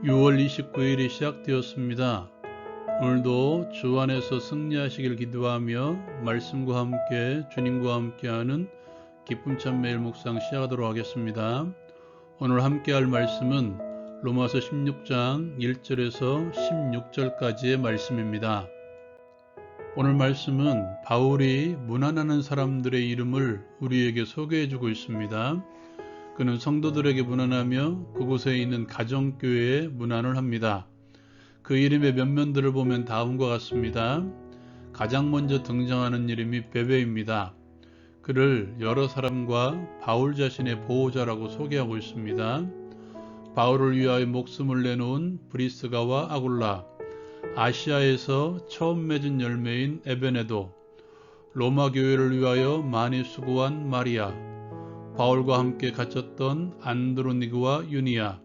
6월 29일이 시작되었습니다. 오늘도 주 안에서 승리하시길 기도하며 말씀과 함께 주님과 함께하는 기쁨 참 매일 묵상 시작하도록 하겠습니다. 오늘 함께할 말씀은 로마서 16장 1절에서 16절까지의 말씀입니다. 오늘 말씀은 바울이 문안하는 사람들의 이름을 우리에게 소개해주고 있습니다. 그는 성도들에게 문안하며 그곳에 있는 가정교회에 문안을 합니다. 그 이름의 면면들을 보면 다음과 같습니다. 가장 먼저 등장하는 이름이 베베입니다. 그를 여러 사람과 바울 자신의 보호자라고 소개하고 있습니다. 바울을 위하여 목숨을 내놓은 브리스가와 아굴라, 아시아에서 처음 맺은 열매인 에베네도, 로마 교회를 위하여 많이 수고한 마리아, 바울과 함께 갇혔던 안드로니그와 유니아,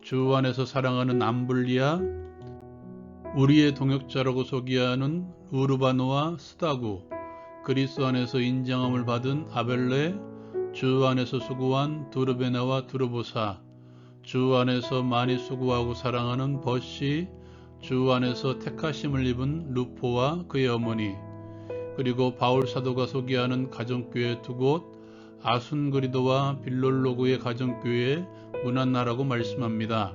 주 안에서 사랑하는 암블리아, 우리의 동역자라고 소개하는 우르바노와 스다구, 그리스도 안에서 인정함을 받은 아벨레, 주 안에서 수고한 두르베나와 두르보사, 주 안에서 많이 수고하고 사랑하는 버시, 주 안에서 택하심을 입은 루포와 그의 어머니, 그리고 바울 사도가 소개하는 가정교회 두 곳, 아순그리도와 빌롤로그의 가정교회에 문안하라고 말씀합니다.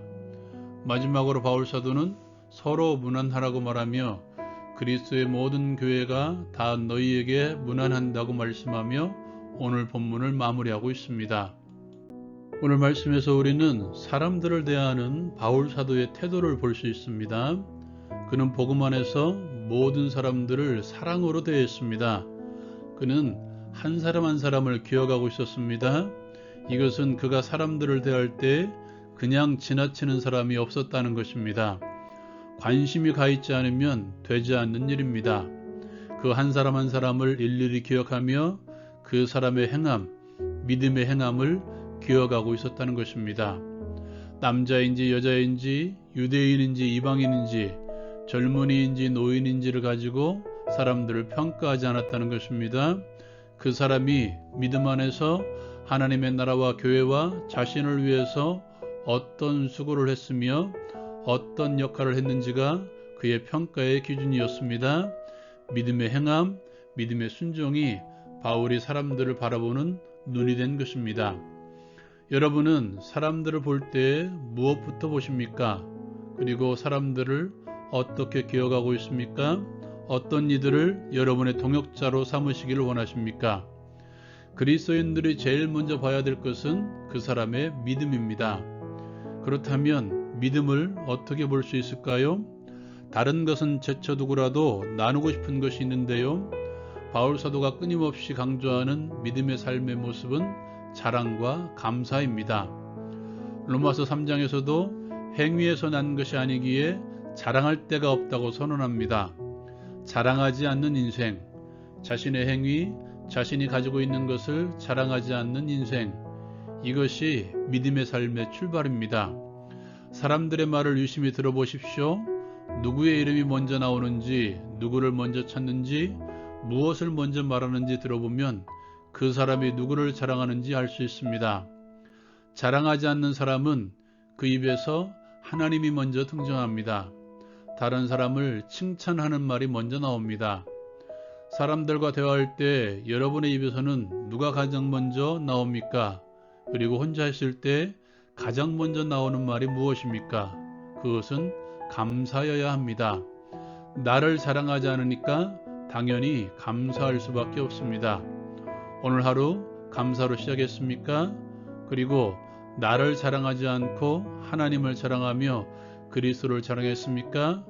마지막으로 바울 사도는 서로 문안하라고 말하며 그리스도의 모든 교회가 다 너희에게 문안한다고 말씀하며 오늘 본문을 마무리하고 있습니다. 오늘 말씀에서 우리는 사람들을 대하는 바울 사도의 태도를 볼 수 있습니다. 그는 복음 안에서 모든 사람들을 사랑으로 대했습니다. 그는 한 사람 한 사람을 기억하고 있었습니다. 이것은 그가 사람들을 대할 때 그냥 지나치는 사람이 없었다는 것입니다. 관심이 가 있지 않으면 되지 않는 일입니다. 그 한 사람 한 사람을 일일이 기억하며 그 사람의 행함, 믿음의 행함을 기억하고 있었다는 것입니다. 남자인지 여자인지 유대인인지 이방인인지 젊은이인지 노인인지를 가지고 사람들을 평가하지 않았다는 것입니다. 그 사람이 믿음 안에서 하나님의 나라와 교회와 자신을 위해서 어떤 수고를 했으며 어떤 역할을 했는지가 그의 평가의 기준이었습니다. 믿음의 행함, 믿음의 순종이 바울이 사람들을 바라보는 눈이 된 것입니다. 여러분은 사람들을 볼 때 무엇부터 보십니까? 그리고 사람들을 어떻게 기억하고 있습니까? 어떤 이들을 여러분의 동역자로 삼으시기를 원하십니까? 그리스도인들이 제일 먼저 봐야 될 것은 그 사람의 믿음입니다. 그렇다면 믿음을 어떻게 볼 수 있을까요? 다른 것은 제쳐두고라도 나누고 싶은 것이 있는데요. 바울 사도가 끊임없이 강조하는 믿음의 삶의 모습은 자랑과 감사입니다. 로마서 3장에서도 행위에서 난 것이 아니기에 자랑할 데가 없다고 선언합니다. 자랑하지 않는 인생, 자신의 행위, 자신이 가지고 있는 것을 자랑하지 않는 인생, 이것이 믿음의 삶의 출발입니다. 사람들의 말을 유심히 들어보십시오. 누구의 이름이 먼저 나오는지, 누구를 먼저 찾는지, 무엇을 먼저 말하는지 들어보면 그 사람이 누구를 자랑하는지 알 수 있습니다. 자랑하지 않는 사람은 그 입에서 하나님이 먼저 등장합니다. 다른 사람을 칭찬하는 말이 먼저 나옵니다. 사람들과 대화할 때 여러분의 입에서는 누가 가장 먼저 나옵니까? 그리고 혼자 있을 때 가장 먼저 나오는 말이 무엇입니까? 그것은 감사여야 합니다. 나를 자랑하지 않으니까 당연히 감사할 수밖에 없습니다. 오늘 하루 감사로 시작했습니까? 그리고 나를 자랑하지 않고 하나님을 자랑하며 그리스도를 자랑했습니까?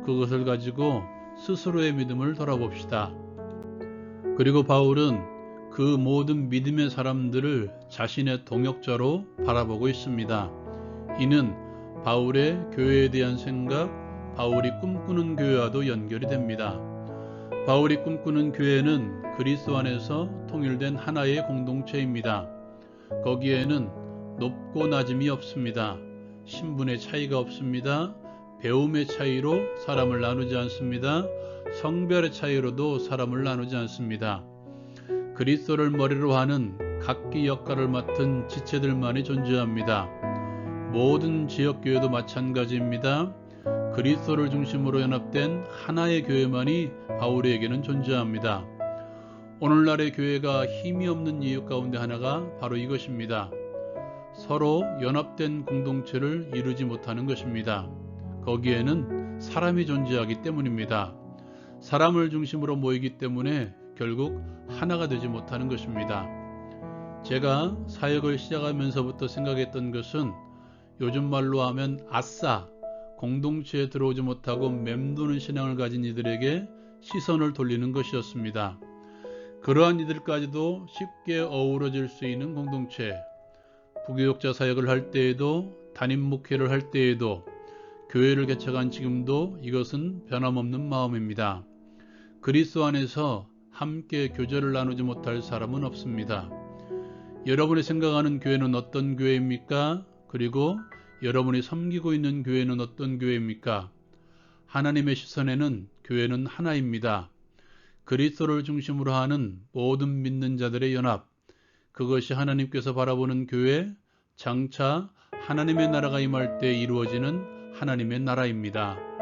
그것을 가지고 스스로의 믿음을 돌아봅시다. 그리고 바울은 그 모든 믿음의 사람들을 자신의 동역자로 바라보고 있습니다. 이는 바울의 교회에 대한 생각, 바울이 꿈꾸는 교회와도 연결이 됩니다. 바울이 꿈꾸는 교회는 그리스도 안에서 통일된 하나의 공동체입니다. 거기에는 높고 낮음이 없습니다. 신분의 차이가 없습니다. 배움의 차이로 사람을 나누지 않습니다. 성별의 차이로도 사람을 나누지 않습니다. 그리스도를 머리로 하는 각기 역할을 맡은 지체들만이 존재합니다. 모든 지역교회도 마찬가지입니다. 그리스도를 중심으로 연합된 하나의 교회만이 바울에게는 존재합니다. 오늘날의 교회가 힘이 없는 이유 가운데 하나가 바로 이것입니다. 서로 연합된 공동체를 이루지 못하는 것입니다. 거기에는 사람이 존재하기 때문입니다. 사람을 중심으로 모이기 때문에 결국 하나가 되지 못하는 것입니다. 제가 사역을 시작하면서부터 생각했던 것은 요즘 말로 하면 아싸, 공동체에 들어오지 못하고 맴도는 신앙을 가진 이들에게 시선을 돌리는 것이었습니다. 그러한 이들까지도 쉽게 어우러질 수 있는 공동체, 부교육자 사역을 할 때에도 담임 목회를 할 때에도 교회를 개척한 지금도 이것은 변함없는 마음입니다. 그리스도 안에서 함께 교제를 나누지 못할 사람은 없습니다. 여러분이 생각하는 교회는 어떤 교회입니까? 그리고 여러분이 섬기고 있는 교회는 어떤 교회입니까? 하나님의 시선에는 교회는 하나입니다. 그리스도를 중심으로 하는 모든 믿는 자들의 연합, 그것이 하나님께서 바라보는 교회, 장차 하나님의 나라가 임할 때 이루어지는 하나님의 나라입니다.